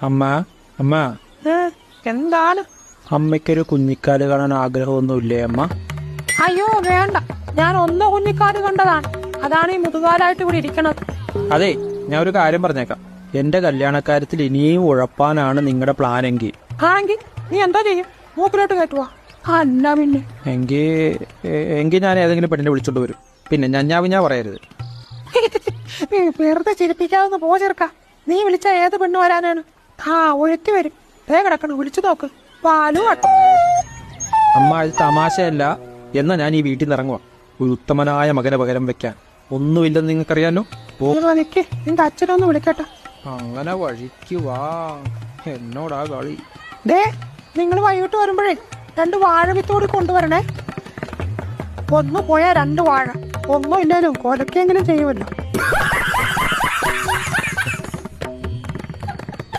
അമ്മ അമ്മ എന്താണ്? അമ്മയ്ക്കൊരു കുഞ്ഞിക്കാല് കാണാൻ ആഗ്രഹമൊന്നുമില്ലേ അമ്മ? അയ്യോ വേണ്ട, ഞാൻ ഒന്ന് കുഞ്ഞിക്കാല് കണ്ടതാണ്. അതാണ് ഈ മുതുകാലായിട്ട് ഇവിടെ ഇരിക്കണത്. അതെ, ഞാൻ ഒരു കാര്യം പറഞ്ഞേക്കാം. എന്റെ കല്യാണക്കാര്യത്തിൽ ഇനിയും ഉഴപ്പാനാണ് നിങ്ങളുടെ പ്ലാൻ എങ്കിൽ നീ എന്താ ചെയ്യും? മൂക്കിലോട്ട് കയറ്റുവാ? അല്ല പിന്നെ എങ്കിൽ ഞാൻ ഏതെങ്കിലും പെണ്ണിനെ വിളിച്ചോണ്ട് വരും. പിന്നെ ഞാൻ പറയരുത്. വെറുതെ ചിരിപ്പിക്കാതെ പോ ചെറുക്ക. നീ വിളിച്ച ഏത് പെണ്ണ് വരാനാണ്? ഒഴുത്തി വരും. കിടക്കണം, വിളിച്ചു നോക്ക്. പാലു കട്ടോ. അമ്മ, ഇത് തമാശയല്ല. എന്നാ ഞാൻ ഈ വീട്ടിൽ നിന്ന് ഇറങ്ങുക. ഒരു ഉത്തമനായ മകനെ പകരം വെക്കാൻ ഒന്നുമില്ലെന്ന് നിങ്ങൾക്കറിയാലോ. നിന്റെ അച്ഛനൊന്ന് വിളിക്കട്ടെ. അങ്ങനെ വഴിക്ക് വാ, എന്നോടാ കളി. നിങ്ങൾ വൈകിട്ട് വരുമ്പോഴേ 2 വാഴ വിത്തോടി കൊണ്ടുവരണേ. ഒന്ന് പോയാ 2 വാഴ. ഒന്നും ഇല്ലാലും കൊലക്കെങ്കിലും ചെയ്യുമല്ലോ.